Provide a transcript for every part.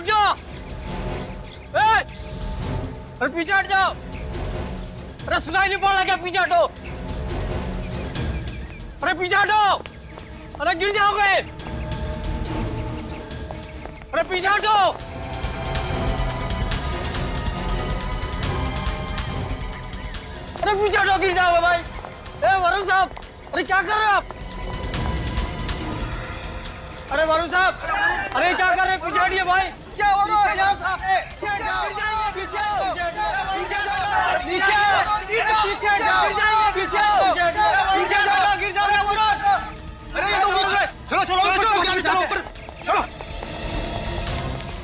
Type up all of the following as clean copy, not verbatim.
रुक जाओ। अरे पीछे हट जाओ। अरे सुनाई नहीं पड़ रहा क्या? पीछे हटो। अरे पीछे हटो। अरे गिर जाओगे। अरे पीछे हटो। अरे पीछे हटो, गिर जाओगे भाई। वरुण साहब, अरे क्या कर रहे हो आप? अरे वरुण साहब, अरे क्या कर रहे हैं? पीछे हटिए भाई।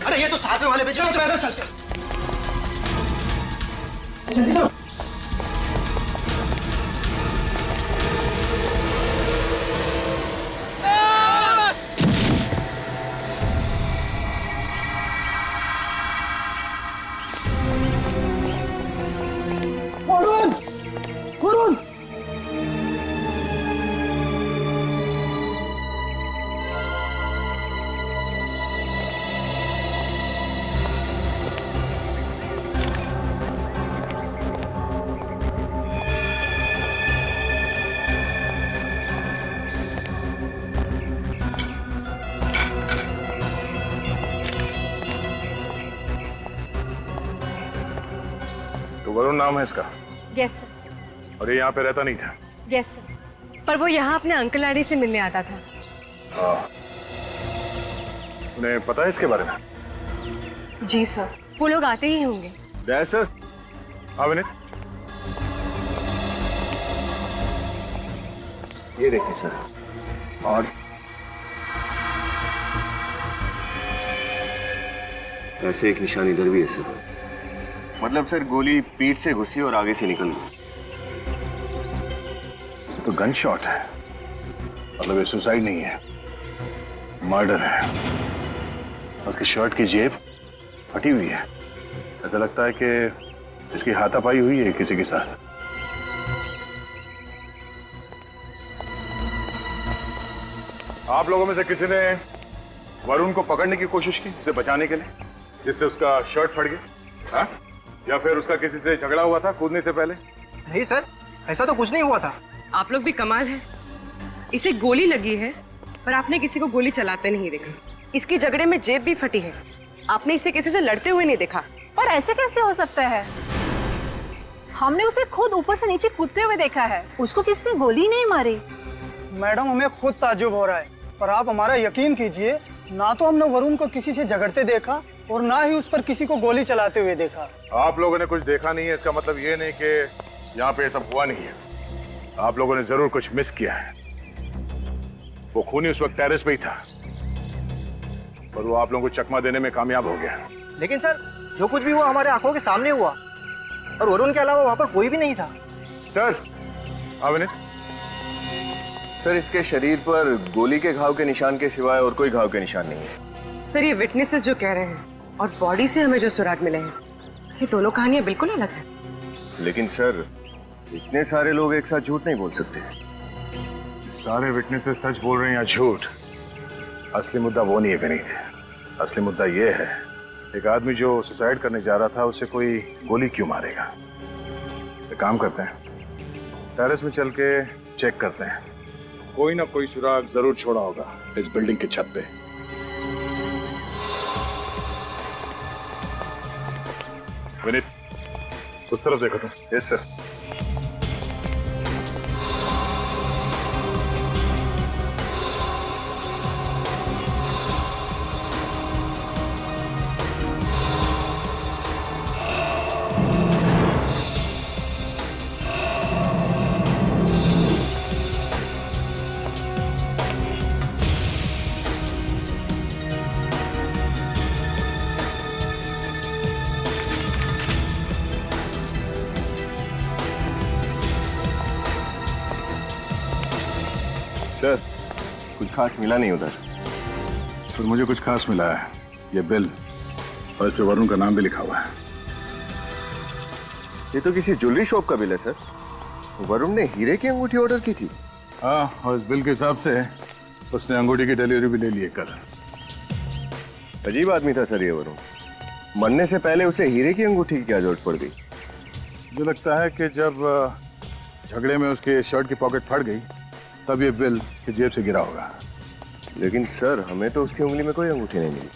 अरे ये तो साथ में वाले बेचो, पैदल चलते। वरुण नाम है इसका? Yes sir. और ये यहाँ पे रहता नहीं था? यस सर, पर वो यहाँ अपने अंकल आंटी से मिलने आता था। हाँ, उन्हें पता है इसके बारे में? जी सर, वो लोग आते ही होंगे। सर, हाँ विनीत, ये देखिए सर, और ऐसे एक निशान इधर भी है सर। मतलब सर गोली पीठ से घुसी और आगे से निकल गई। तो गन शॉट है, मतलब ये सुसाइड नहीं है, मर्डर है। उसकी शर्ट की जेब फटी हुई है। ऐसा लगता है कि इसकी हाथापाई हुई है किसी के साथ। आप लोगों में से किसी ने वरुण को पकड़ने की कोशिश की, उसे बचाने के लिए, जिससे उसका शर्ट फट गया? हाँ? या फिर उसका किसी से झगड़ा हुआ था कूदने से पहले? नहीं सर, ऐसा तो कुछ नहीं हुआ था। आप लोग भी कमाल है, इसे गोली लगी है पर आपने किसी को गोली चलाते नहीं देखा। इसकी झगड़े में जेब भी फटी है, आपने इसे किसी से लड़ते हुए नहीं देखा। पर ऐसे कैसे हो सकता है? हमने उसे खुद ऊपर से नीचे कूदते हुए देखा है, उसको किसी ने गोली नहीं मारी। मैडम, हमें खुद ताज्जुब हो रहा है, पर आप हमारा यकीन कीजिए, ना तो हमने वरुण को किसी से झगड़ते देखा और ना ही उस पर किसी को गोली चलाते हुए देखा। आप लोगों ने कुछ देखा नहीं है, इसका मतलब ये नहीं कि यहाँ पे ये सब हुआ नहीं है। आप लोगों ने जरूर कुछ मिस किया है। वो खूनी उस वक्त टेरेस पे ही था, पर वो आप लोगों को चकमा देने में कामयाब हो गया। लेकिन सर, जो कुछ भी हुआ हमारे आंखों के सामने हुआ, और वरुण के अलावा वहाँ पर कोई भी नहीं था। सर, विनीत, सर इसके शरीर पर गोली के घाव के निशान के सिवाय और कोई घाव के निशान नहीं है। सर ये विटनेसेस जो कह रहे हैं और बॉडी से हमें जो सुराग मिले हैं, ये दोनों कहानियां बिल्कुल अलग है। लेकिन सर, इतने सारे लोग एक साथ झूठ नहीं बोल सकते। सारे विटनेसेस सच बोल रहे हैं या झूठ, असली मुद्दा वो नहीं है विनीत। असली मुद्दा ये है, एक आदमी जो सुसाइड करने जा रहा था, उसे कोई गोली क्यों मारेगा? एक काम करते हैं, टेरेस में चल के चेक करते हैं। कोई ना कोई सुराग जरूर छोड़ा होगा इस बिल्डिंग की छत पे। विनीत, उस तरफ देखो तुम। Yes sir. सर, कुछ खास मिला नहीं उधर। तो मुझे कुछ खास मिला है, ये बिल, और इस पे वरुण का नाम भी लिखा हुआ है। ये तो किसी ज्वेलरी शॉप का बिल है सर। वरुण ने हीरे की अंगूठी ऑर्डर की थी। हाँ, और इस बिल के हिसाब से उसने अंगूठी की डिलीवरी भी ले ली है कल। अजीब आदमी था सर ये वरुण। मरने से पहले उसे हीरे की अंगूठी की क्या जरूरत पड़ गई? मुझे लगता है कि जब झगड़े में उसके शर्ट की पॉकेट फट गई तब ये बिल की जेब से गिरा होगा। लेकिन सर हमें तो उसकी उंगली में कोई अंगूठी नहीं मिली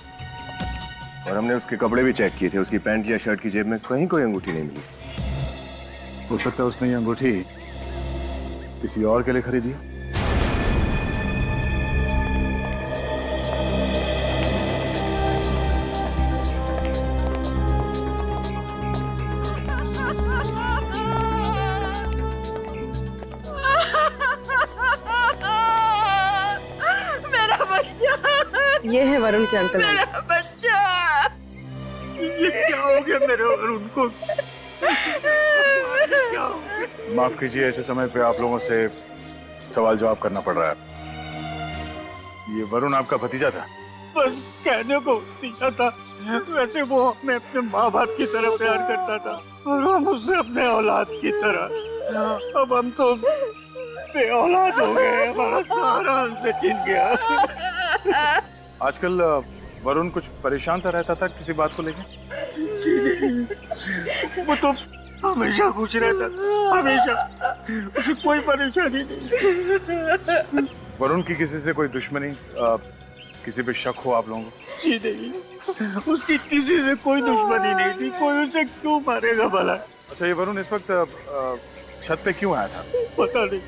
और हमने उसके कपड़े भी चेक किए थे, उसकी पैंट या शर्ट की जेब में कहीं कोई अंगूठी नहीं मिली। हो सकता है उसने ये अंगूठी किसी और के लिए खरीदी। ये है वरुण के अंकल। मेरा बच्चा, ये क्या हो गया मेरे वरुण को? क्या हो गया? माफ कीजिए, ऐसे समय पे आप लोगों से सवाल जवाब करना पड़ रहा है। ये वरुण आपका भतीजा था? बस कहने को भतीजा था, वैसे वो हमें अपने माँ बाप की तरह प्यार करता था और हम उससे अपने औलाद की तरह। अब हम तो बेऔलाद हो गए, हमारा सहारा हमसे छिन गया। आजकल वरुण कुछ परेशान सा रहता था किसी बात को लेकर? वो तो हमेशा खुश रहता था, हमेशा, उसे कोई परेशानी नहीं। वरुण की किसी से कोई दुश्मनी, किसी पे शक हो आप लोगों को? जी नहीं, उसकी किसी से कोई दुश्मनी नहीं थी, कोई उसे क्यों मारेगा भला? अच्छा, ये वरुण इस वक्त छत पे क्यों आया था? पता नहीं,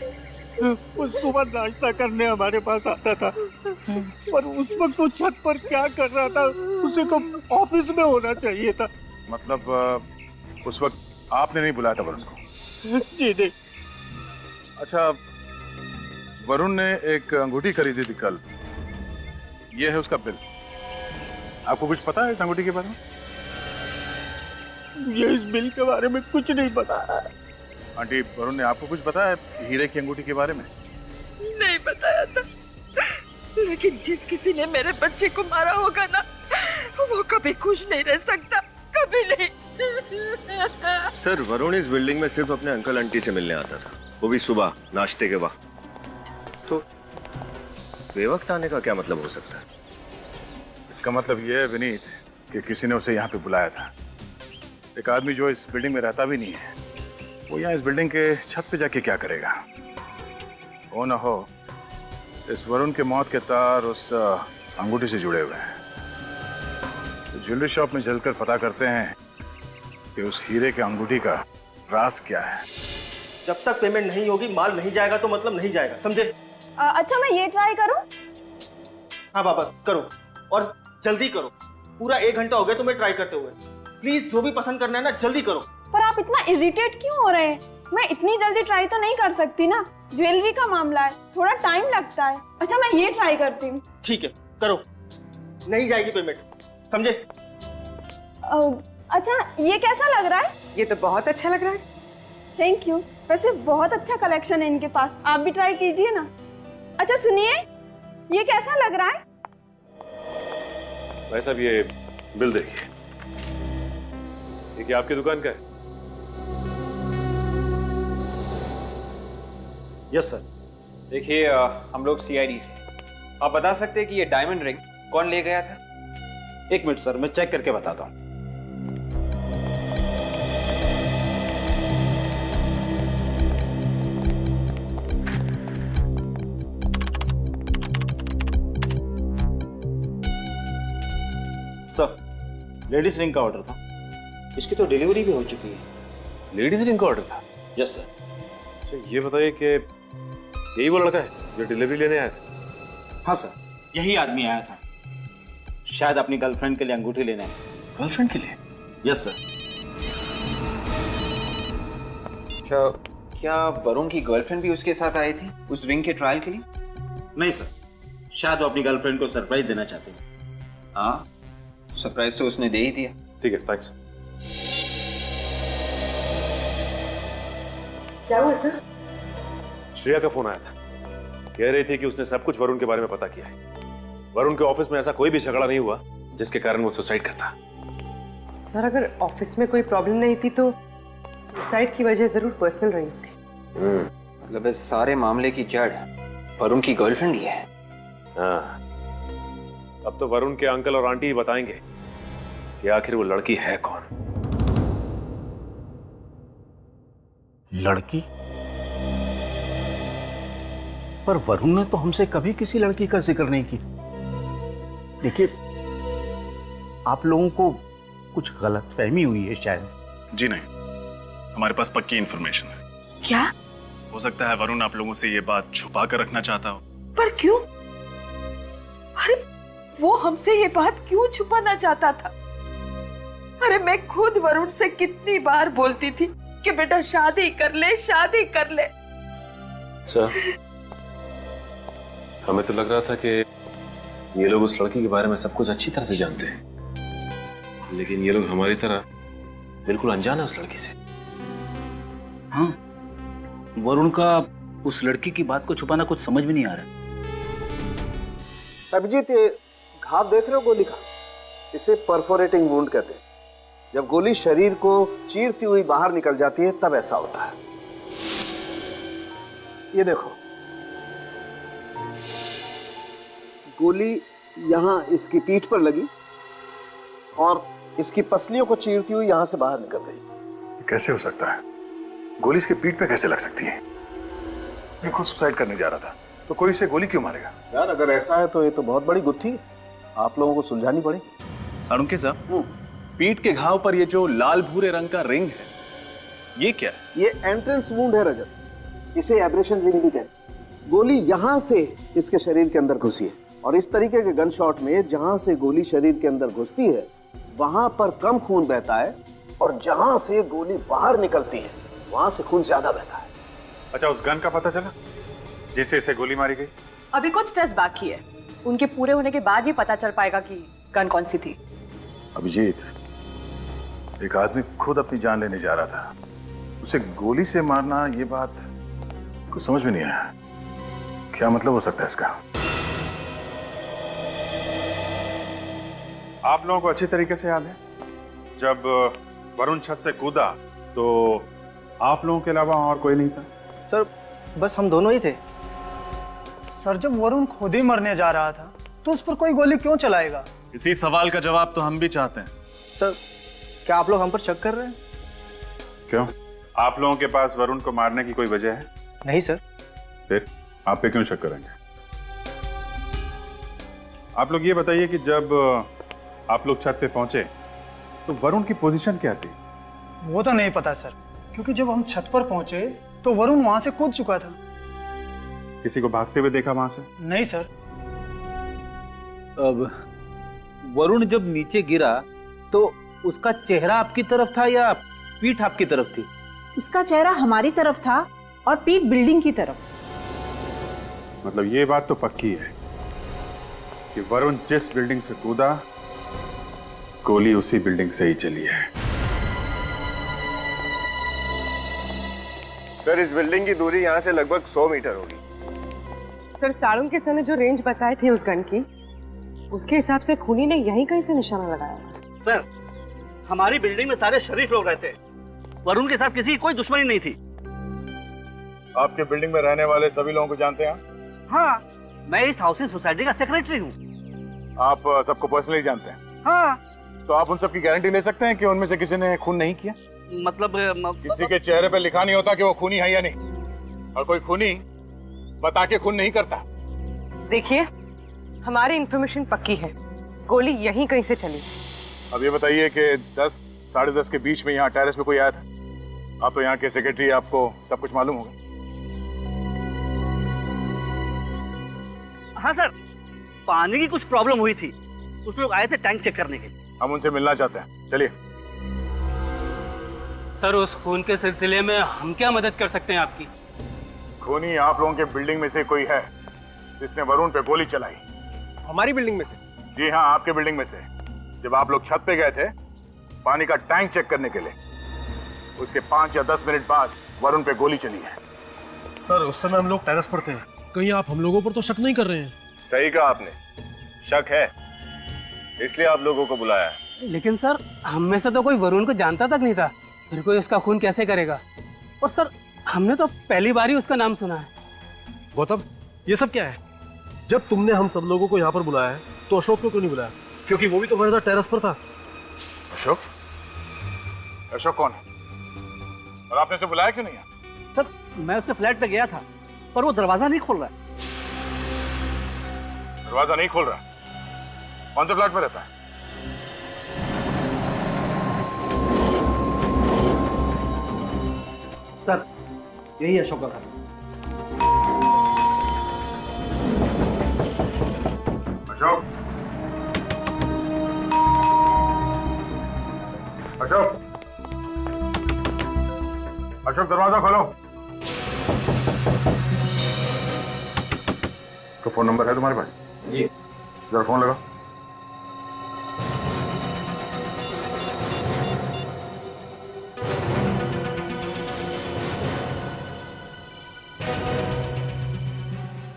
वो सुबह नाश्ता करने हमारे पास आता था, पर उस वक्त वो छत पर क्या कर रहा था उसे तो ऑफिस में होना चाहिए था। मतलब उस वक्त आपने नहीं बुलाया था वरुण को? जी नहीं। अच्छा, वरुण ने एक अंगूठी खरीदी थी कल, ये है उसका बिल। आपको कुछ पता है इस अंगूठी के बारे में? ये इस बिल के बारे में कुछ नहीं पता। आंटी, वरुण ने आपको कुछ बताया हीरे की अंगूठी के बारे में? नहीं बताया था, लेकिन जिस किसी ने मेरे बच्चे को मारा होगा ना, वो कभी खुश नहीं रह सकता, कभी नहीं। सर वरुण इस बिल्डिंग में सिर्फ अपने अंकल आंटी से मिलने आता था, वो भी सुबह नाश्ते के वक्त। तो बेवक्त आने का क्या मतलब हो सकता है? इसका मतलब यह है विनीत कि किसी ने उसे यहाँ पे बुलाया था। एक आदमी जो इस बिल्डिंग में रहता भी नहीं है, वो यहाँ इस बिल्डिंग के छत पे जाके क्या करेगा? हो ना हो इस वरुण के मौत के तार उस अंगूठी से जुड़े हुए हैं। तो ज्वेलरी शॉप में चलकर पता करते हैं कि उस हीरे के अंगूठी का राज क्या है। जब तक पेमेंट नहीं होगी, माल नहीं जाएगा तो मतलब नहीं जाएगा, समझे? अच्छा, मैं ये ट्राई करूं? हाँ बाबा, करो और जल्दी करो। पूरा 1 घंटा हो गया तुम्हें ट्राई करते हुए। प्लीज जो भी पसंद करना है ना, जल्दी करो। पर आप इतना इरिटेट क्यों हो रहे हैं? मैं इतनी जल्दी ट्राई तो नहीं कर सकती ना, ज्वेलरी का मामला है, थोड़ा टाइम लगता है। अच्छा, मैं ये ट्राई करती हूँ। ठीक है, करो। नहीं जाएगी पेमेंट, समझे? अच्छा, ये कैसा लग रहा है? ये तो बहुत अच्छा लग रहा है। Thank you. वैसे बहुत अच्छा कलेक्शन है इनके पास, आप भी ट्राई कीजिए ना। अच्छा सुनिए, ये कैसा लग रहा है? भाई साहब, ये बिल देखिए। ये क्या आपकी दुकान का है? Yes sir. देखिए, हम लोग सीआईडी से। आप बता सकते हैं कि ये डायमंड रिंग कौन ले गया था? 1 मिनट सर, मैं चेक करके बताता हूँ। सर, लेडीज रिंग का ऑर्डर था। इसकी तो डिलीवरी भी हो चुकी है। लेडीज रिंग का ऑर्डर था? Yes sir. अच्छा, ये बताइए कि यही वो लड़का है जो डिलीवरी लेने आया था? हाँ सर, यही आदमी आया था, शायद अपनी गर्लफ्रेंड के लिए अंगूठी लेने आया। गर्लफ्रेंड के लिए? Yes sir. अच्छा, क्या वरुण की गर्लफ्रेंड भी उसके साथ आई थी उस रिंग के ट्रायल के लिए? नहीं सर, शायद वो अपनी गर्लफ्रेंड को सरप्राइज देना चाहते हैं। हाँ, सरप्राइज तो उसने दे ही दिया। ठीक है, थैंक्स। क्या हुआ सर? श्रेया का फोन आया था, कह रही थी कि उसने सब कुछ वरुण के बारे में पता किया है। वरुण के ऑफिस में ऐसा कोई भी झगड़ा नहीं हुआ जिसके कारण वो सुसाइड करता। सर, अगर ऑफिस में कोई प्रॉब्लम नहीं थी तो सुसाइड की वजह जरूर पर्सनल रही होगी। मतलब इस सारे मामले की जड़ वरुण की गर्लफ्रेंड ही है। हाँ, अब तो वरुण के अंकल और आंटी ही बताएंगे कि आखिर वो लड़की है कौन। लड़की? पर वरुण ने तो हमसे कभी किसी लड़की का जिक्र नहीं की। देखिए, आप लोगों को कुछ गलतफहमी हुई है शायद। जी नहीं, हमारे पास पक्की इंफॉर्मेशन है। क्या? हो सकता है वरुण आप लोगों से ये बात छुपा कर रखना चाहता हो। पर क्यों? अरे वो हमसे ये बात क्यों छुपाना चाहता था? अरे मैं खुद वरुण से कितनी बार बोलती थी कि बेटा शादी कर ले, शादी कर ले। सर, हमें तो लग रहा था कि ये लोग उस लड़की के बारे में सब कुछ अच्छी तरह से जानते हैं, लेकिन ये लोग हमारी तरह बिल्कुल अनजान है उस लड़की से। हाँ, वरुण का उस लड़की की बात को छुपाना कुछ समझ में नहीं आ रहा। अभिजीत, ये घाव देख रहे हो गोली का? इसे परफोरेटिंग वुंड कहते हैं। जब गोली शरीर को चीरती हुई बाहर निकल जाती है तब ऐसा होता है। ये देखो, गोली यहां इसकी पीठ पर लगी और इसकी पसलियों को चीरती हुई यहां से बाहर निकल गई। कैसे हो सकता है? गोली इसके पीठ पे कैसे लग सकती है? ये खुद सुसाइड करने जा रहा था, तो कोई इसे गोली क्यों मारेगा? यार, अगर ऐसा है तो ये तो बहुत बड़ी गुत्थी है, आप लोगों को सुलझानी पड़ेगी। साळुंखे साहब, पीठ के घाव पर ये जो लाल भूरे रंग का रिंग है, ये क्या है? ये एंट्रेंस वुंड है रजत, इसे एब्रेशन रिंग भी कहते हैं। गोली यहां से इसके शरीर के अंदर घुसी है और इस तरीके के गन शॉट में जहां से गोली शरीर के अंदर घुसती है वहां पर कम खून बहता है और जहां से गोली बाहर निकलती है वहां से खून ज्यादा बहता है। अच्छा, उस गन का पता चला जिससे इसे गोली मारी गई? अभी कुछ टेस्ट बाकी है, उनके पूरे होने के बाद ही पता चल पाएगा कि गन कौन सी थी। अभिजीत, एक आदमी खुद अपनी जान लेने जा रहा था, उसे गोली से मारना, ये बात कुछ समझ में नहीं आया। क्या मतलब हो सकता है इसका? आप लोगों को अच्छी तरीके से याद है जब वरुण छत से कूदा तो आप लोगों के अलावा और कोई नहीं था? सर, बस हम दोनों ही थे। सर, जब वरुण खुद ही मरने जा रहा था तो उस पर कोई गोली क्यों चलाएगा? इसी सवाल का जवाब तो हम भी चाहते हैं। सर, क्या आप लोग हम पर शक कर रहे हैं? क्यों? आप लोगों के पास वरुण को मारने की कोई वजह है? नहीं सर। फिर आप पे क्यों शक करेंगे? आप लोग ये बताइए कि जब आप लोग छत पे पहुंचे तो वरुण की पोजीशन क्या थी? वो तो नहीं पता सर, क्योंकि जब हम छत पर पहुंचे तो वरुण वहां से कूद चुका था। किसी को भागते हुए देखा वहां से? नहीं सर। अब वरुण जब नीचे गिरा तो उसका चेहरा आपकी तरफ था या पीठ आपकी तरफ थी? उसका चेहरा हमारी तरफ था और पीठ बिल्डिंग की तरफ। मतलब ये बात तो पक्की है कि वरुण जिस बिल्डिंग से कूदा गोली उसी बिल्डिंग से ही चली है। सर, इस बिल्डिंग की दूरी यहाँ से लगभग 100 मीटर होगी। सर, साळुंखे सर ने जो रेंज बताए थे उस गन की, उसके हिसाब से खूनी ने यहीं कहीं से निशाना लगाया। सर, हमारी बिल्डिंग में सारे शरीफ लोग रहते हैं, वरुण के साथ किसी की कोई दुश्मनी नहीं थी। आपके बिल्डिंग में रहने वाले सभी लोगों को जानते हैं? हाँ, मैं इस हाउसिंग सोसाइटी का सेक्रेटरी हूँ। आप सबको पर्सनली जानते हैं? हाँ। तो आप उन सब की गारंटी ले सकते हैं कि उनमें से किसी ने खून नहीं किया? मतलब किसी के चेहरे पे लिखा नहीं होता कि वो खूनी है या नहीं, और कोई खूनी बता के खून नहीं करता। देखिए, हमारी इंफॉर्मेशन पक्की है, गोली यहीं कहीं से चली। अब ये बताइए कि 10 साढ़े 10 के बीच में यहाँ टेरेस पे कोई आया था? आप तो यहाँ के सेक्रेटरी, आपको सब कुछ मालूम होगा। हाँ सर, पानी की कुछ प्रॉब्लम हुई थी, कुछ लोग आए थे टैंक चेक करने के लिए। हम उनसे मिलना चाहते हैं, चलिए। सर, उस खून के सिलसिले में हम क्या मदद कर सकते हैं आपकी? खूनी आप लोगों के बिल्डिंग में से कोई है जिसने वरुण पे गोली चलाई। हमारी बिल्डिंग में से? जी हाँ, आपके बिल्डिंग में से। जब आप लोग छत पे गए थे पानी का टैंक चेक करने के लिए, उसके 5 या 10 मिनट बाद वरुण पे गोली चली है। सर, उस समय हम लोग टेरेस पर थे। कहीं आप हम लोगों पर तो शक नहीं कर रहे हैं? सही कहा आपने, शक है, इसलिए आप लोगों को बुलाया है। लेकिन सर, हम में से तो कोई वरुण को जानता तक नहीं था, फिर कोई उसका खून कैसे करेगा? और सर, हमने तो पहली बार ही उसका नाम सुना है। गौतम, ये सब क्या है? जब तुमने हम सब लोगों को यहाँ पर बुलाया है तो अशोक को क्यों नहीं बुलाया? क्योंकि वो भी तो हमारे साथ टेरेस पर था। अशोक? अशोक कौन है? और आपने उसे बुलाया क्यों नहीं है? सर मैं उससे फ्लैट पे गया था पर वो दरवाजा नहीं खोल रहा है। दरवाजा नहीं खोल रहा? कौन से फ्लैट में रहता है? सर यही अशोक का घर। अशोक, अशोक, अशोक दरवाजा खोलो। तो फोन नंबर है तुम्हारे पास? जी। जरा फोन लगाओ।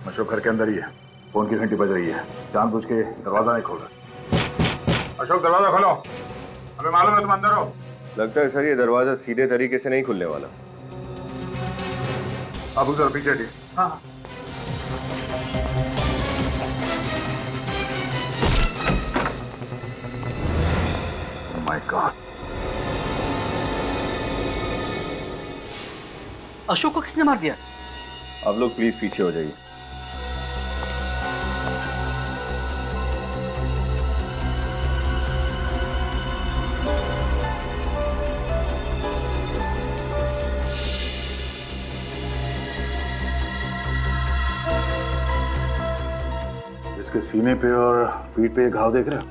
अशोक घर के अंदर ही है। फोन की घंटी बज रही है। जानबूझ के दरवाजा नहीं खोल रहा। अशोक दरवाजा खोलो, हमें मालूम है तुम अंदर हो। लगता है सर ये दरवाजा सीधे तरीके से नहीं खुलने वाला। अब उधर पीछे हटिए। हाँ। माय गॉड, अशोक को किसने मार दिया? आप लोग प्लीज पीछे हो जाइए। इसके सीने पे और पीठ पे घाव देख रहे हो?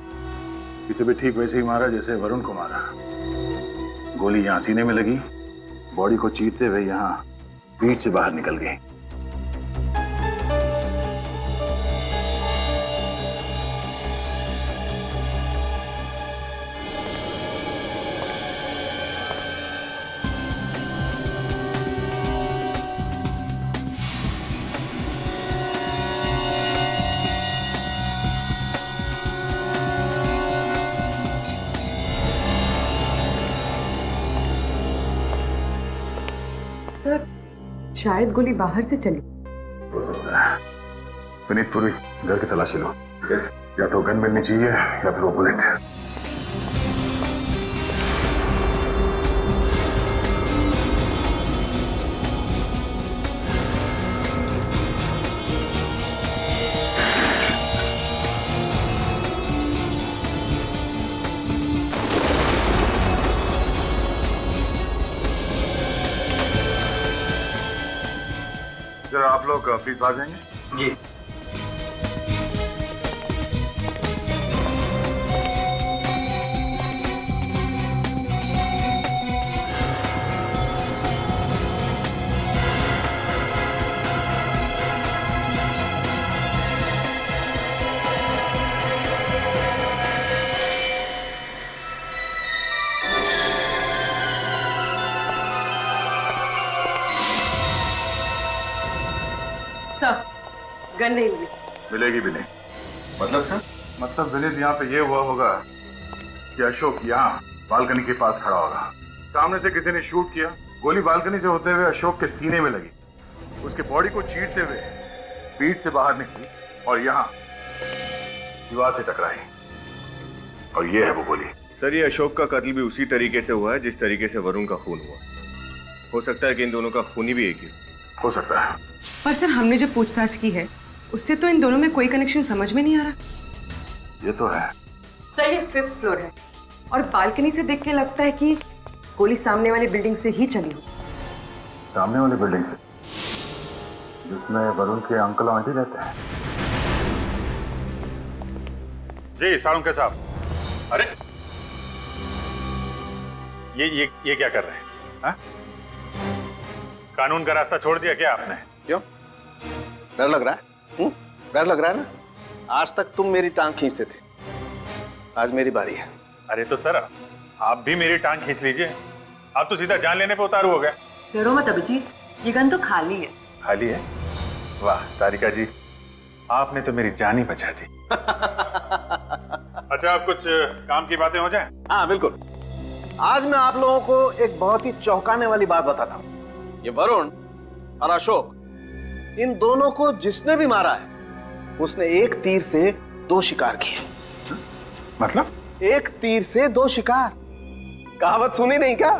इसे भी ठीक वैसे ही मारा जैसे वरुण को मारा। गोली यहाँ सीने में लगी, बॉडी को चीरते हुए यहाँ पीठ से बाहर निकल गई। सर शायद गोली बाहर से चली। हो सकता है। विनीत पूरी घर की तलाशी लो। या तो गन मिलनी चाहिए या फिर वो बुलेट। जरा आप लोग प्लीज आ जाएंगे। जी। गन नहीं मिली। मिलेगी भी नहीं। मतलब सर? मतलब विनीत यहाँ पे ये हुआ होगा कि अशोक यहाँ बालकनी के पास खड़ा होगा, सामने से किसी ने शूट किया, गोली बालकनी से होते हुए अशोक के सीने में लगी, उसके बॉडी को चीरते हुए पीठ से बाहर निकली और यहाँ दीवार से टकराई, और ये है वो गोली। सर ये अशोक का कत्ल भी उसी तरीके से हुआ है जिस तरीके से वरुण का खून हुआ। हो सकता है कि इन दोनों का खूनी भी एक ही हो सकता है। पर सर हमने जो पूछताछ की है उससे तो इन दोनों में कोई कनेक्शन समझ में नहीं आ रहा। ये तो है सर ये 5th फ्लोर है और बालकनी से देख के लगता है कि गोली सामने वाली बिल्डिंग से ही चली हो। सामने वाली बिल्डिंग से जिसमें वरुण के अंकल आंटी रहते हैं? जी सालुंके साहब। अरे ये क्या कर रहे हैं? हा? कानून का रास्ता छोड़ दिया क्या आपने? क्यों डर लग रहा है? डर लग रहा है ना? आज तक तुम मेरी टांग खींचते थे, आज मेरी बारी है। अरे तो सर आप भी मेरी टांग खींच लीजिए, आप तो सीधा जान लेने पे उतारू हो गए। डरो मत अभिजीत, ये गन तो खाली है। खाली है? वाह तारिका जी, आपने तो मेरी जान ही बचा दी। अच्छा अब कुछ काम की बातें हो जाएं? हाँ बिल्कुल। आज मैं आप लोगों को एक बहुत ही चौंकाने वाली बात बताता हूँ। ये वरुण और अशोक, इन दोनों को जिसने भी मारा है उसने एक तीर से दो शिकार किए। मतलब? एक तीर से दो शिकार। कहावत सुनी नहीं क्या?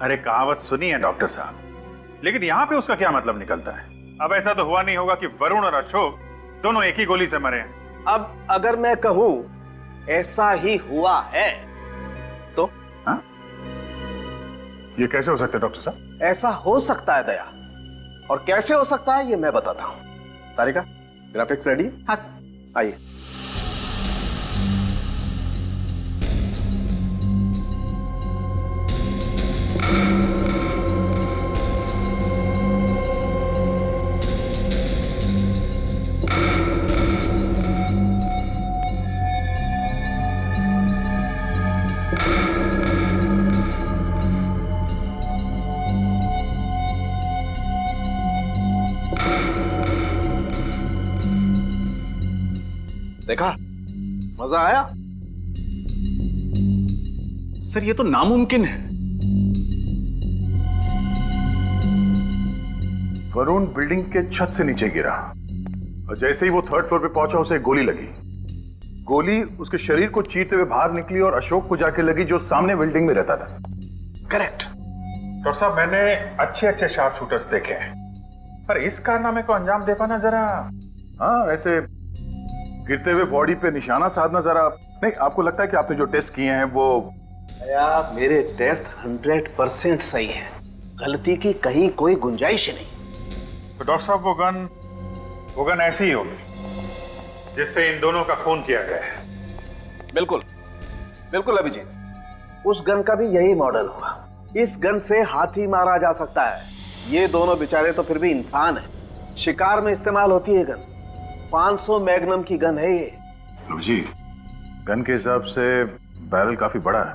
अरे कहावत सुनी है डॉक्टर साहब, लेकिन यहाँ पे उसका क्या मतलब निकलता है? अब ऐसा तो हुआ नहीं होगा कि वरुण और अशोक दोनों एक ही गोली से मरे हैं। अब अगर मैं कहूं ऐसा ही हुआ है तो? हाँ? ये कैसे हो सकता है डॉक्टर साहब? ऐसा हो सकता है दया, और कैसे हो सकता है ये मैं बताता हूं। तारिका, ग्राफिक्स रेडी? हाँ सर। आइए। देखा, मजा आया? सर ये तो नामुमकिन है। वरुण बिल्डिंग के छत से नीचे गिरा और जैसे ही वो थर्ड फ्लोर पे पहुंचा उसे गोली लगी। गोली उसके शरीर को चीरते हुए बाहर निकली और अशोक को जाके लगी जो सामने बिल्डिंग में रहता था। करेक्ट। डॉक्टर साहब, मैंने अच्छे अच्छे शार्प शूटर्स देखे हैं, पर इस कारनामे को अंजाम दे पाना जरा, हाँ वैसे गिरते हुए बॉडी पे निशाना साधना जरा नहीं। आपको लगता है कि आपने जो टेस्ट किए हैं वो? या मेरे टेस्ट 100% सही है, गलती की कहीं कोई गुंजाइश ही नहीं। तो डॉक्टर साहब वो गन ऐसी ही होगी जिससे इन दोनों का खून किया गया है। बिल्कुल बिल्कुल अभिजीत, उस गन का भी यही मॉडल होगा। इस गन से हाथी मारा जा सकता है। ये दोनों बेचारे तो फिर भी इंसान है। शिकार में इस्तेमाल होती है गन। 500 मैग्नम की गन है ये। अभिजीत, गन के हिसाब से बैरल काफी बड़ा है,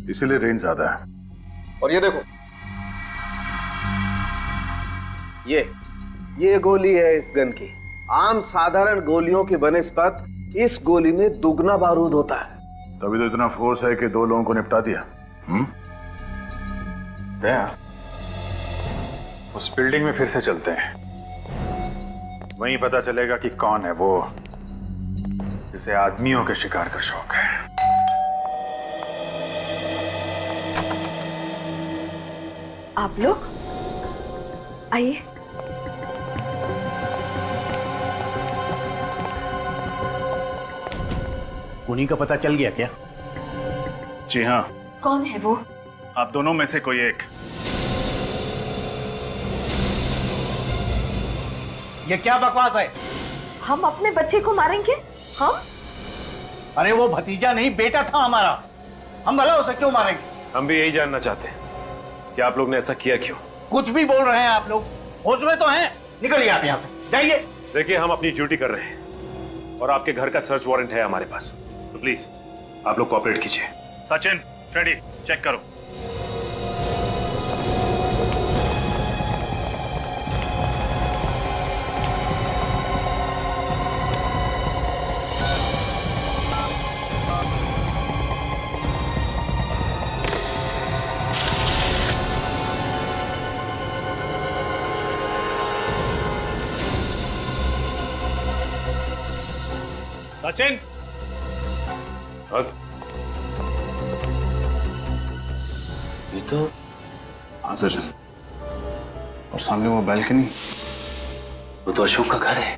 इसीलिए रेंज ज्यादा है। और ये देखो, ये गोली है इस गन की। आम साधारण गोलियों की बनस्पत इस गोली में दुगना बारूद होता है। तभी तो इतना फोर्स है कि 2 लोगों को निपटा दिया। दया, उस बिल्डिंग में फिर से चलते हैं, वहीं पता चलेगा कि कौन है वो जिसे आदमियों के शिकार का शौक है। आप लोग आइए। उन्हीं का पता चल गया क्या? जी हाँ। कौन है वो? आप दोनों में से कोई एक। ये क्या बकवास है? हम अपने बच्चे को मारेंगे? हम? अरे वो भतीजा नहीं, बेटा था हमारा। हम भला उसे क्यों मारेंगे? हम भी यही जानना चाहते हैं कि आप लोग ने ऐसा किया क्यों। कुछ भी बोल रहे हैं आप लोग, होश में तो हैं? निकलिए आप यहाँ से, जाइए। देखिए, हम अपनी ड्यूटी कर रहे हैं और आपके घर का सर्च वारंट है हमारे पास, तो प्लीज आप लोग कोऑपरेट कीजिए। सचिन, फ्रेडी, चेक करो। सचिन। ये तो हाँ सचिन, और सामने वो बैल्कनी, वो तो अशोक का घर है।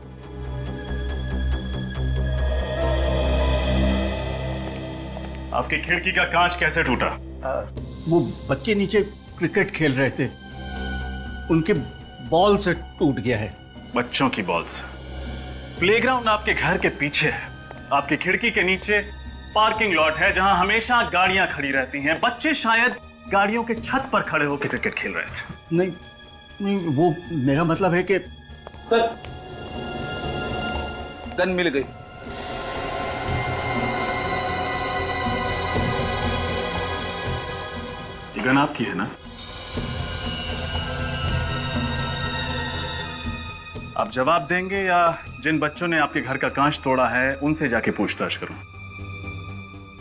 आपकी खिड़की का कांच कैसे टूटा? वो बच्चे नीचे क्रिकेट खेल रहे थे, उनके बॉल से टूट गया है। बच्चों की बॉल से? प्लेग्राउंड आपके घर के पीछे है, आपकी खिड़की के नीचे पार्किंग लॉट है जहां हमेशा गाड़ियां खड़ी रहती हैं। बच्चे शायद गाड़ियों के छत पर खड़े होकर क्रिकेट खेल रहे थे। नहीं नहीं, वो मेरा मतलब है कि सर, गन मिल गई। ये गन आपकी है ना? आप जवाब देंगे या जिन बच्चों ने आपके घर का कांच तोड़ा है उनसे जाके पूछताछ करूं?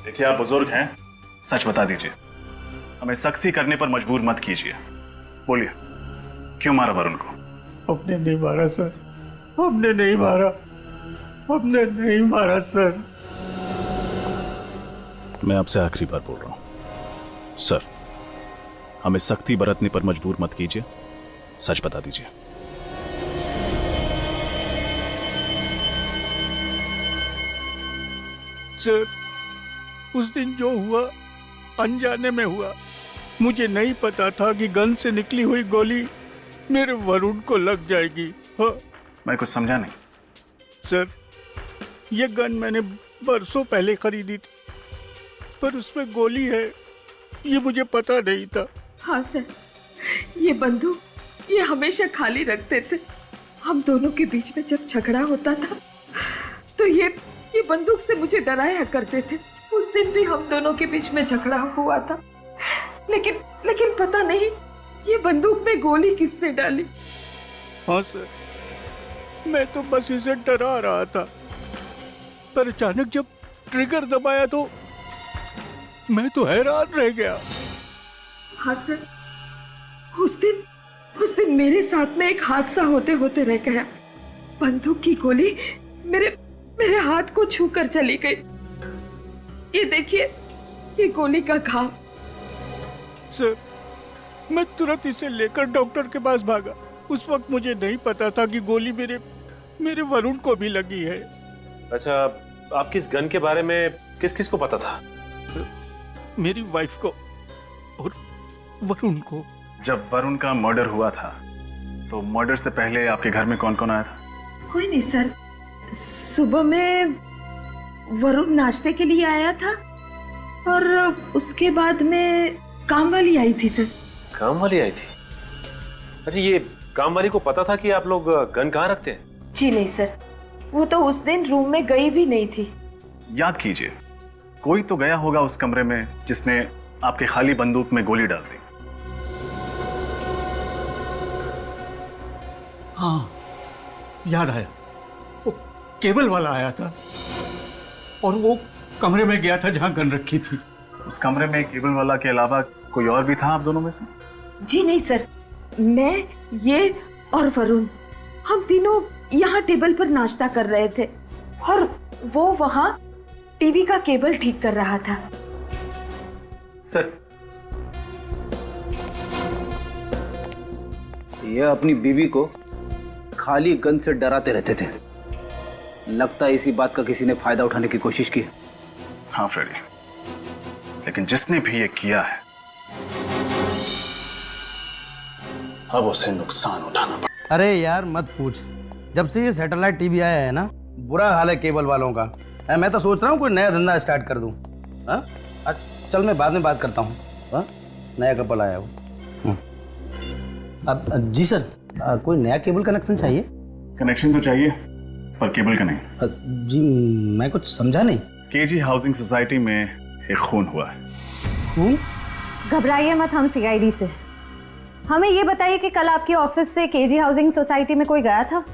देखिए, आप बुजुर्ग हैं, सच बता दीजिए, हमें सख्ती करने पर मजबूर मत कीजिए। बोलिए, क्यों मारा वरुण को? हमने नहीं मारा सर, हमने नहीं मारा। हमने नहीं मारा सर। मैं आपसे आखिरी बार बोल रहा हूं सर, हमें सख्ती बरतने पर मजबूर मत कीजिए, सच बता दीजिए। सर, उस दिन जो हुआ अनजाने में हुआ। मुझे नहीं पता था कि गन से निकली हुई गोली मेरे वरुण को लग जाएगी। हाँ। मैं कुछ समझा नहीं। सर, ये गन मैंने बरसों पहले खरीदी थी, पर उसमें गोली है ये मुझे पता नहीं था। हाँ सर, ये बंदूक ये हमेशा खाली रखते थे। हम दोनों के बीच में जब झगड़ा होता था तो ये बंदूक से मुझे डराया करते थे। उस दिन भी हम दोनों के बीच में झगड़ा हुआ था, लेकिन पता नहीं ये बंदूक में गोली किसने डाली। हाँ सर, मैं तो बस इसे डरा रहा था, पर अचानक जब ट्रिगर दबाया तो मैं तो हैरान रह गया। हाँ सर, उस दिन मेरे साथ में एक हादसा होते होते रह गया। बंदूक की गोली मेरे हाथ को छूकर चली गई। ये देखिए, ये गोली का घाव। सर, मैं तुरंत इसे लेकर डॉक्टर के पास भागा। उस वक्त मुझे नहीं पता था कि गोली मेरे वरुण को भी लगी है। अच्छा, आपकी इस गन के बारे में किस किस को पता था? मेरी वाइफ को और वरुण को। जब वरुण का मर्डर हुआ था तो मर्डर से पहले आपके घर में कौन कौन आया था? कोई नहीं सर, सुबह में वरुण नाश्ते के लिए आया था और उसके बाद में काम वाली आई थी सर। काम वाली आई थी? अच्छा, ये काम वाली को पता था कि आप लोग गन कहाँ रखते हैं? जी नहीं सर, वो तो उस दिन रूम में गई भी नहीं थी। याद कीजिए, कोई तो गया होगा उस कमरे में जिसने आपके खाली बंदूक में गोली डाल दी। हाँ, याद आया, वो केबल वाला आया था और वो कमरे में गया था जहां गन रखी थी। उस कमरे में केबल वाला के अलावा कोई और भी था आप दोनों में से? जी नहीं सर, मैं, ये और वरुण, हम तीनों यहाँ टेबल पर नाश्ता कर रहे थे और वो वहाँ टीवी का केबल ठीक कर रहा था। सर, ये अपनी बीवी को खाली गन से डराते रहते थे। लगता है इसी बात का किसी ने फायदा उठाने की कोशिश की। हाँ फ्रेडी, लेकिन जिसने भी ये किया है अब उसे नुकसान उठाना पड़ा। अरे यार मत पूछ, जब से ये सैटेलाइट टीवी आया है ना, बुरा हाल है केबल वालों का। मैं तो सोच रहा हूँ कोई नया धंधा स्टार्ट कर दूँ। हाँ, चल मैं बाद में बात करता हूँ। हाँ, नया कपल आया हो। अब जी सर, कोई नया केबल कनेक्शन चाहिए? कनेक्शन तो चाहिए पर केबल का नहीं। जी मैं कुछ समझा नहीं। केजी हाउसिंग सोसाइटी में एक खून हुआ है। खून? घबराइए मत, हम सीआईडी से। हमें ये बताइए कि कल आपके ऑफिस से केजी हाउसिंग सोसाइटी में कोई गया था?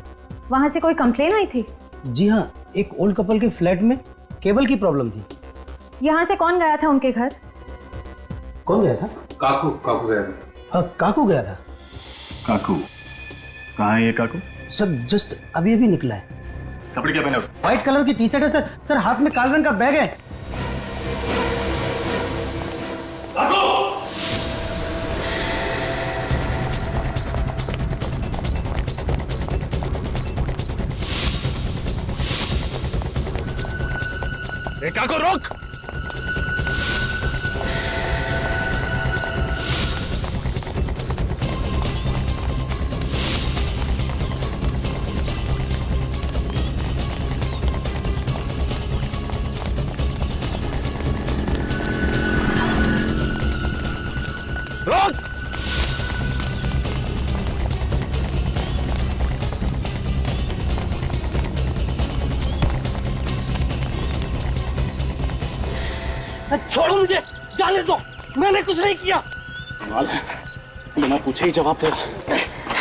वहां से कोई कंप्लेन आई थी? जी हाँ, एक ओल्ड कपल के फ्लैट में केबल की प्रॉब्लम थी। यहाँ से कौन गया था उनके घर? कौन गया था? काकू गया था। काकू गया था। काकू? कहाँ है ये काकू? सर, जस्ट अभी निकला है। कपड़े क्या पहने? व्हाइट कलर की टी शर्ट है सर। सर, हाथ में काले रंग का बैग है। काकू! काकू रोक! छोड़ो मुझे, जाने दो, मैंने कुछ नहीं किया। बिना पूछे ही जवाब दे रहा।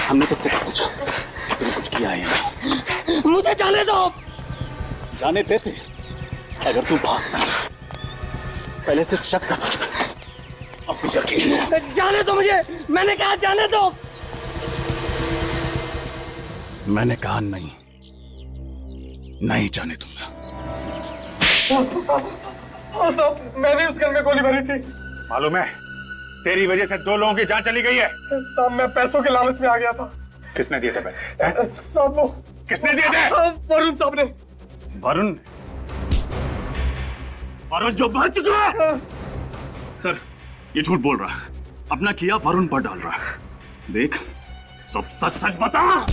हमने तुझसे क्या पूछा? तूने कुछ किया है या नहीं? मुझे जाने दो। जाने देते अगर तू भागता। पहले सिर्फ शक था तुझ में, अब तुझे यकीन है। जाने दो मुझे, मैंने कहा जाने दो। मैंने कहा नहीं, नहीं जाने दूंगा। हाँ साहब, मैंने उस घर में गोली भरी थी। मालूम है, तेरी वजह से 2 लोगों की जान चली गई है। साहब मैं पैसों के लालच में आ गया था। किसने दिए थे पैसे? हैं? साहब वो किसने दिए थे? वरुण साहब ने। वरुण? वरुण जो मर चुका है। सर ये झूठ बोल रहा है, अपना किया वरुण पर डाल रहा है। देख सब सच सच बता।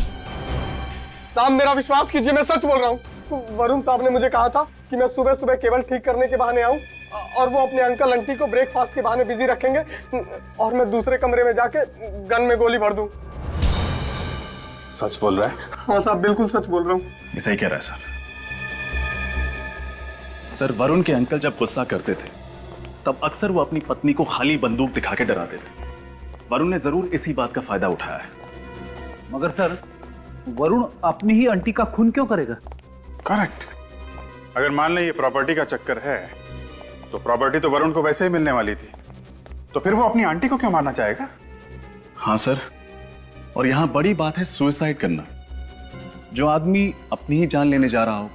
साहब मेरा विश्वास कीजिए, मैं सच बोल रहा हूँ। वरुण साहब ने मुझे कहा था कि मैं सुबह सुबह केबल ठीक करने के बहाने आऊं और वो अपने अंकल आंटी को ब्रेकफास्ट के बहाने बिजी रखेंगे और मैं दूसरे कमरे में जाके गन में गोली भर दूं। सच बोल रहा है? हाँ साहब बिल्कुल सच बोल रहा हूँ। ये सही कह रहा है सर। सर वरुण के अंकल जब गुस्सा करते थे तब अक्सर वो अपनी पत्नी को खाली बंदूक दिखा के डराते थे। वरुण ने जरूर इसी बात का फायदा उठाया है। मगर सर वरुण अपनी ही आंटी का खून क्यों करेगा? करेक्ट। अगर मान लें ये प्रॉपर्टी का चक्कर है तो प्रॉपर्टी तो वरुण को वैसे ही मिलने वाली थी, तो फिर वो अपनी आंटी को क्यों मारना चाहेगा? हाँ सर, और यहां बड़ी बात है सुसाइड करना। जो आदमी अपनी ही जान लेने जा रहा हो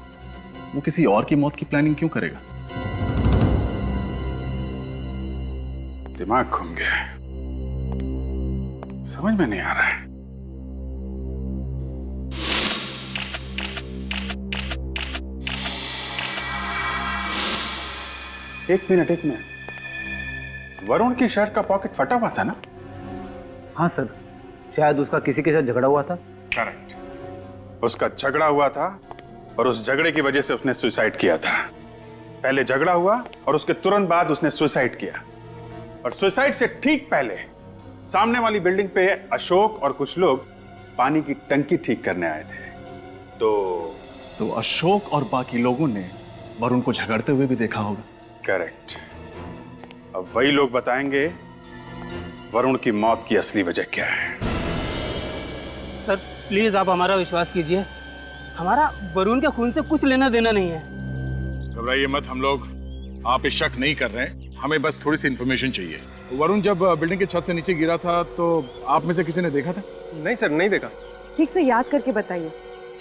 वो किसी और की मौत की प्लानिंग क्यों करेगा? दिमाग घूम गया है, समझ में नहीं आ रहा है। एक मिनट, वरुण की शर्ट का पॉकेट फटा हुआ था ना? हाँ सर, शायद उसका किसी के साथ झगड़ा हुआ था। करेक्ट, उसका झगड़ा हुआ था और उस झगड़े की वजह से उसने सुसाइड किया था। पहले झगड़ा हुआ और उसके तुरंत बाद उसने सुसाइड किया, और सुसाइड से ठीक पहले सामने वाली बिल्डिंग पे अशोक और कुछ लोग पानी की टंकी ठीक करने आए थे। तो अशोक और बाकी लोगों ने वरुण को झगड़ते हुए भी देखा होगा। करेक्ट। अब वही लोग बताएंगे वरुण की मौत की असली वजह क्या है। सर प्लीज आप हमारा विश्वास कीजिए, हमारा वरुण के खून से कुछ लेना देना नहीं है। घबराइए मत, हम लोग आप पे शक नहीं कर रहे हैं, हमें बस थोड़ी सी इन्फॉर्मेशन चाहिए। वरुण जब बिल्डिंग के छत से नीचे गिरा था तो आप में से किसी ने देखा था? नहीं सर, नहीं देखा। ठीक से याद करके बताइए,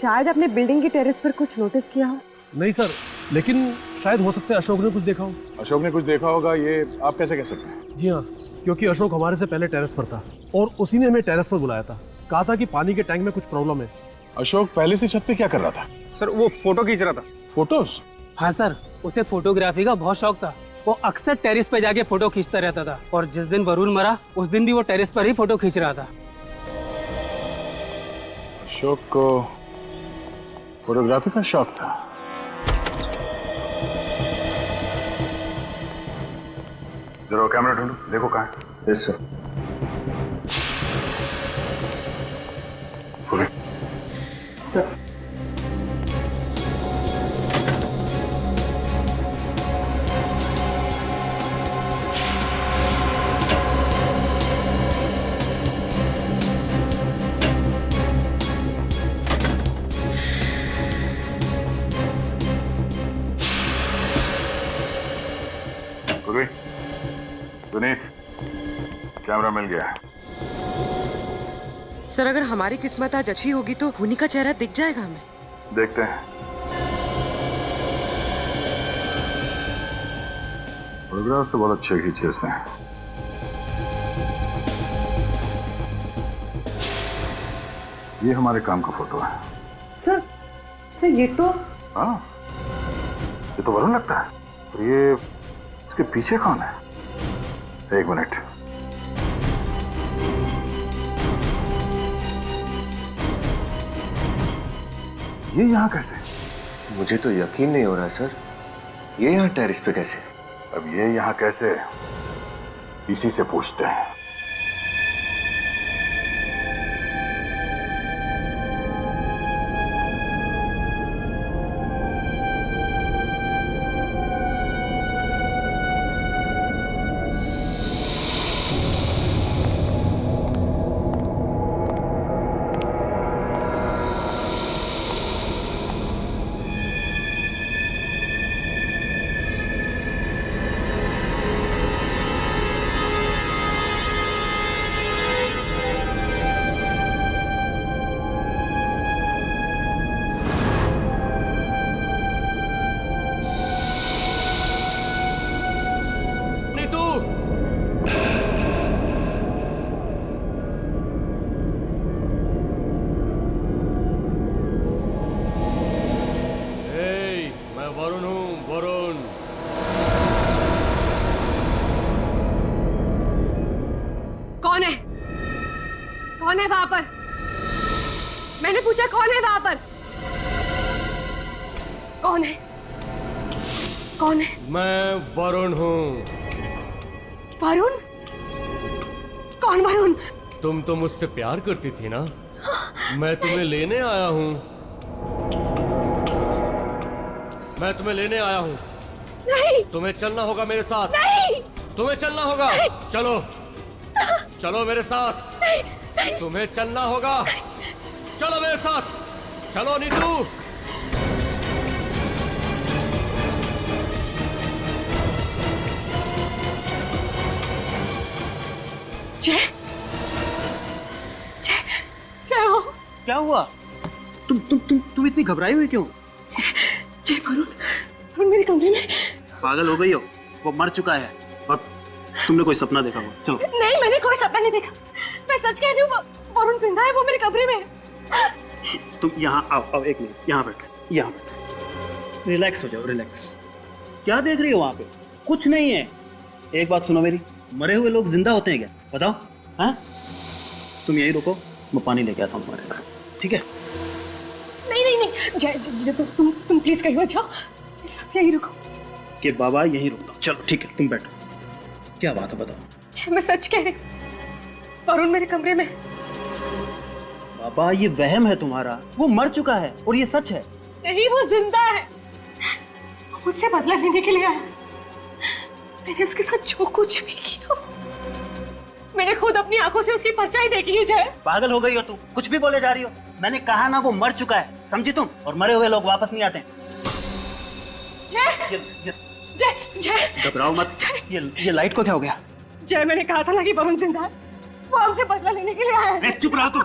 शायद आपने बिल्डिंग की टेरेस पर कुछ नोटिस किया हो। नहीं सर, लेकिन शायद हो सकता है अशोक ने कुछ देखा हो। अशोक ने कुछ देखा होगा, ये आप कैसे कह सकते हैं? जी हाँ, क्योंकि अशोक हमारे से पहले टेरेस पर था और उसी ने हमें टेरेस पर बुलाया था। कहा था कि पानी के टैंक में कुछ प्रॉब्लम है। अशोक पहले से छत पे क्या कर रहा था? सर वो फोटो खींच रहा था। फोटोज? हाँ सर, उसे फोटोग्राफी का बहुत शौक था। वो अक्सर टेरेस पे जाके फोटो खींचता रहता था, और जिस दिन वरुण मरा उस दिन भी वो टेरेस पर ही फोटो खींच रहा था। अशोक को फोटोग्राफी का शौक था। जरा कैमरा ढूंढो, देखो कहाँ है। Yes sir. Sir Sunit, camera मिल गया। सर अगर हमारी किस्मत आज अच्छी होगी तो खूनी का चेहरा दिख जाएगा हमें। देखते हैं। फोटोग्राफ तो बहुत अच्छे खींचे इसने। ये हमारे काम का फोटो है। सर ये तो हाँ, ये तो वरुण लगता है। तो ये इसके पीछे कौन है? एक मिनट, ये यहाँ कैसे? मुझे तो यकीन नहीं हो रहा सर, ये यहाँ टेरेस पे कैसे? अब ये यहाँ कैसे, इसी से पूछते हैं। कौन है वहां पर? मैंने पूछा कौन है वहां पर? कौन है? कौन है? मैं वरुण हूँ। वरुण? कौन वरुण? तुम तो मुझसे प्यार करती थी ना, मैं तुम्हें लेने आया हूँ। मैं तुम्हें लेने आया हूँ। नहीं। तुम्हें चलना होगा मेरे साथ। नहीं। तुम्हें चलना होगा। नहीं। चलो चलो मेरे साथ। नहीं। तुम्हें चलना होगा। चलो मेरे साथ। चलो नीतू। जय जय जय हो। क्या हुआ? तुम इतनी घबराई हुई क्यों? जय वरुण मेरे कमरे में। पागल हो गई हो? वो मर चुका है और तुमने कोई सपना देखा हो? चलो। नहीं, मैंने कोई सपना नहीं देखा। मैं सच कह रही हूँ, वरुण जिंदा है, वो मेरे कमरे में है। तुम यहाँ आओ, एक मिनट यहाँ बैठो, यहाँ बैठो। रिलैक्स हो जाओ, रिलैक्स। क्या देख रही हो वहाँ पे? कुछ नहीं है। एक बात सुनो मेरी, मरे हुए लोग जिंदा होते हैं क्या? बताओ। हाँ, तुम यही रुको, मैं पानी लेके आता हूँ तुम्हारे घर, ठीक है? नहीं जय तुम प्लीज कहीं मत जाओ, मेरे साथ यहीं रुको। कि बाबा यहीं रुकना। चलो ठीक है, तुम बैठो। क्या बात है बताओ? जय मैं सच कह रही हूँ, वरुण मेरे कमरे में। बाबा ये वहम है तुम्हारा, वो मर चुका है और ये सच है। नहीं, वो जिंदा है। वो मुझसे बदला लेने के लिए आया। मैंने उसके साथ जो कुछ भी किया, मैंने खुद अपनी आंखों से उसकी परछाई देखी है। जय पागल हो गई हो तुम, कुछ भी बोले जा रही हो। मैंने कहा ना वो मर चुका है, समझी तुम? और मरे हुए लोग वापस नहीं आते। जय जय जय घबराओ मत। ये लाइट को क्या हो गया? जय मैंने कहा था ना कि वरुण जिंदा है, वो हमसे बदला लेने के लिए आया है। चुप रहो तुम।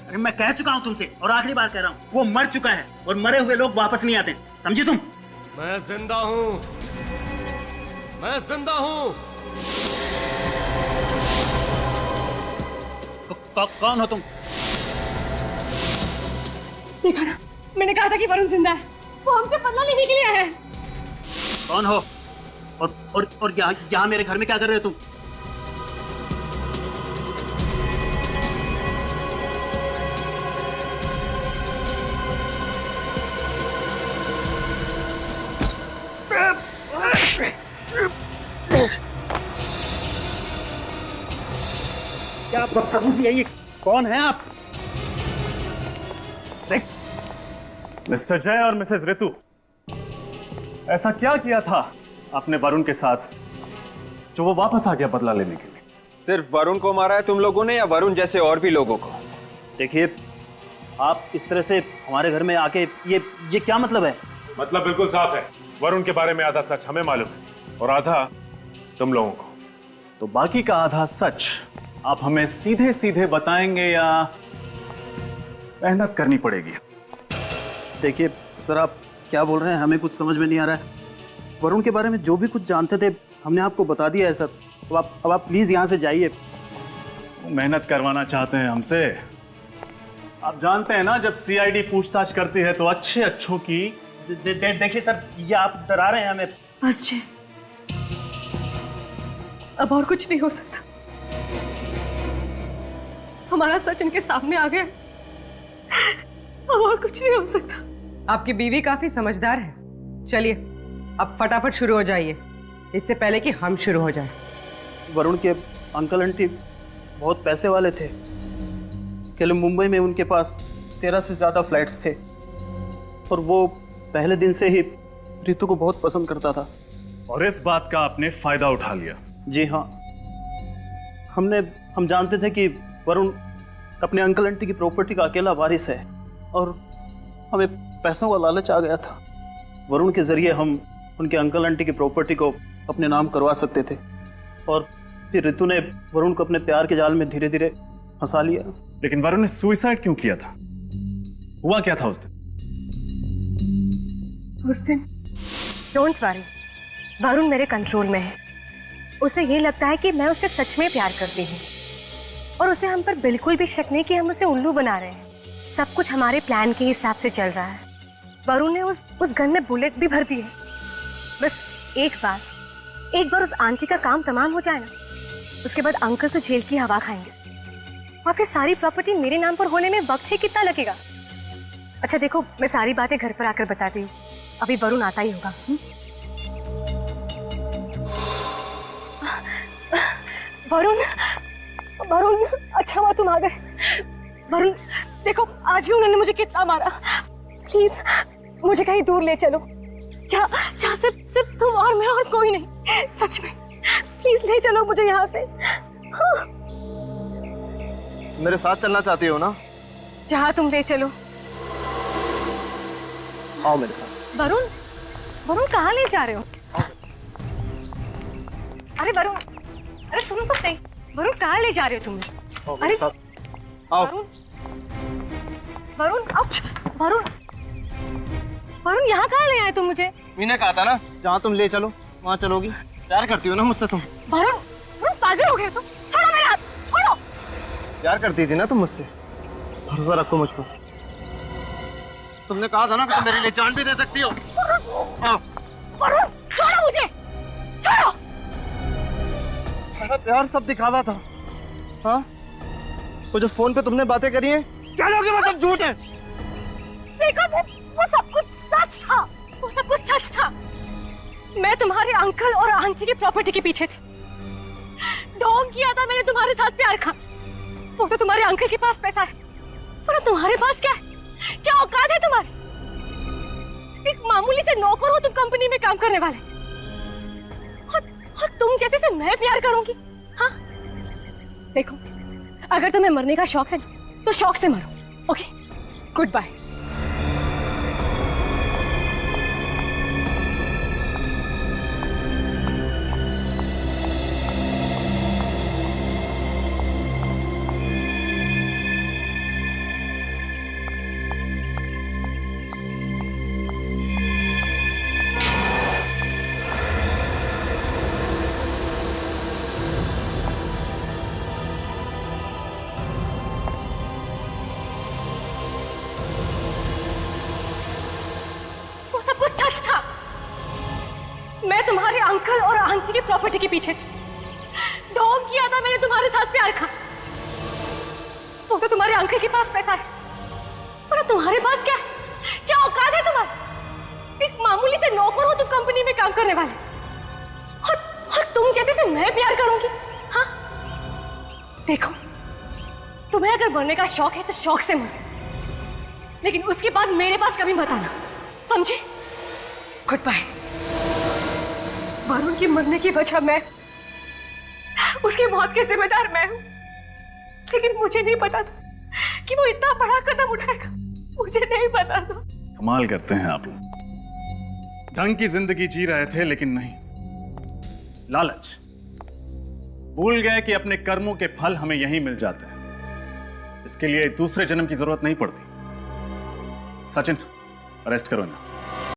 अरे मैं कह चुका हूँ तुमसे और आखिरी बार कह रहा हूँ, वो मर चुका है और मरे हुए लोग वापस नहीं आते, समझी तुम? मैं जिंदा हूँ, मैं जिंदा हूँ। कौन हो तुम? देखा ना, मैंने कहा था कि वरुण जिंदा है, वो हमसे बदला लेने के लिए आया है। कौन हो? और यहाँ मेरे घर में क्या कर रहे हो तुम? क्या प्रभु जी, ये कौन है आप? मिस्टर जय और मिसेस ऋतु, ऐसा क्या किया था आपने वरुण के साथ जो वो वापस आ गया बदला लेने के लिए? सिर्फ वरुण को मारा है तुम लोगों ने या वरुण जैसे और भी लोगों को? देखिए, आप इस तरह से हमारे घर में आके ये क्या मतलब है? मतलब बिल्कुल साफ है, वरुण के बारे में आधा सच हमें मालूम है और आधा तुम लोगों को। तो बाकी का आधा सच आप हमें सीधे सीधे बताएंगे या मेहनत करनी पड़ेगी? देखिए सर, आप क्या बोल रहे हैं, हमें कुछ समझ में नहीं आ रहा है। वरुण के बारे में जो भी कुछ जानते थे हमने आपको बता दिया है सर। अब आप प्लीज यहाँ से जाइए। मेहनत करवाना चाहते हैं हमसे? आप जानते हैं ना, जब सीआईडी पूछताछ करती है तो अच्छों की। देखिए सर, ये आप डरा रहे हैं हमें। बस जय, अब और कुछ नहीं हो सकता। हमारा सच इनके सामने आ गया, अब और कुछ नहीं हो सकता। आपकी बीवी काफी समझदार है। चलिए अब फटाफट शुरू हो जाइए, इससे पहले कि हम शुरू हो जाए। वरुण के अंकल आंटी बहुत पैसे वाले थे। कल मुंबई में उनके पास 13 से ज्यादा फ्लैट्स थे और वो पहले दिन से ही ऋतु को बहुत पसंद करता था। और इस बात का आपने फायदा उठा लिया? जी हाँ, हम जानते थे कि वरुण अपने अंकल आंटी की प्रॉपर्टी का अकेला वारिस है और हमें पैसों का लालच आ गया था। वरुण के जरिए हम उनके अंकल आंटी की प्रॉपर्टी को अपने नाम करवा सकते थे और फिर ऋतु ने वरुण को अपने प्यार के जाल में धीरे धीरे फंसा लिया। लेकिन वरुण ने सुसाइड क्यों किया था? हुआ क्या था उस दिन? डोंट वरी, वरुण मेरे कंट्रोल में है। उसे ये लगता है कि मैं उसे सच में प्यार करती हूँ और उसे हम पर बिल्कुल भी शक नहीं कि हम उसे उल्लू बना रहे हैं। सब कुछ हमारे प्लान के हिसाब से चल रहा है। वरुण ने उस गन में बुलेट भी भर दी है। बस एक बार उस आंटी का काम तमाम हो जाए ना, उसके बाद अंकल तो जेल की हवा खाएंगे आपकी सारी प्रॉपर्टी मेरे नाम पर होने में वक्त ही कितना लगेगा? अच्छा देखो, मैं सारी बातें घर पर आकर बताती हूँ, अभी वरुण आता ही होगा। वरुण, वरुण, अच्छा हुआ तुम आ गए। वरुण देखो, आज भी उन्होंने मुझे कितना मारा। प्लीज मुझे कहीं दूर ले चलो, जहाँ सिर्फ तुम और मैं और कोई नहीं। सच में प्लीज ले चलो मुझे यहाँ से। हाँ। मेरे साथ चलना चाहती हो ना? जहाँ तुम ले चलो। आओ मेरे साथ। वरुण, वरुण कहाँ ले जा रहे हो? अरे वरुण, अरे सुनो तो सही, वरुण कहाँ ले जा रहे हो तुम मुझे? अरे वरुण, वरुण, वरुण, वरुण यहाँ कहाँ ले आए तुम मुझे? मैंने कहा था ना, जहाँ तुम ले चलो वहाँ चलोगी। प्यार करती हो ना मुझसे तुम? वरुण, वरुण पागल हो गए तुम? छोड़ो मेरा हाथ, छोड़ो। प्यार करती थी ना तुम मुझसे? भरोसा रखो मुझ पर। तुमने कहा था ना कि तुम मेरे लिए जान भी दे सकती हो। वरुण छोड़ो मुझे, छोड़ो। मेरा प्यार सब दिखावा था। हाँ, वो जो फोन पे तुमने बातें करी हैं, क्या लोगे वो सब झूठ है। देखो वो सब कुछ सच था, वो सब कुछ सच था। मैं तुम्हारे अंकल और आंटी की प्रॉपर्टी के पीछे थी। ढोंग किया था मैंने तुम्हारे साथ प्यार का। वो तो तुम्हारे अंकल के पास पैसा है, पर तुम्हारे पास क्या है? क्या औकात है तुम्हारी? एक मामूली से नौकर हो तुम कंपनी में काम करने वाले, और तुम जैसे से मैं प्यार करूंगी? हाँ देखो, अगर तुम्हें मरने का शौक है तो शौक से मरो। Okay, good bye. था, मैं तुम्हारे अंकल और आंटी की प्रॉपर्टी के पीछे थी। ढोंग किया था मैंने तुम्हारे साथ प्यार का। वो तो तुम्हारे अंकल के पास पैसा है, पर तुम्हारे पास क्या है? क्या औकात है तुम्हारी? एक मामूली से नौकर हो तुम कंपनी में काम करने वाले, और तुम जैसे से मैं प्यार करूंगी? हाँ देखो, तुम्हें अगर मरने का शौक है तो शौक से मरो, लेकिन उसके बाद मेरे पास कभी मत आना, समझे? Good bye. वरुण की मरने की वजह मैं, उसकी मौत के जिम्मेदार मैं हूं, लेकिन मुझे नहीं पता था कि वो इतना बड़ा कदम उठाएगा। मुझे नहीं पता था। कमाल करते हैं आप लोग। ढंग की जिंदगी जी रहे थे, लेकिन नहीं, लालच। भूल गए कि अपने कर्मों के फल हमें यहीं मिल जाते हैं। इसके लिए दूसरे जन्म की जरूरत नहीं पड़ती। सचिन, अरेस्ट करो ना।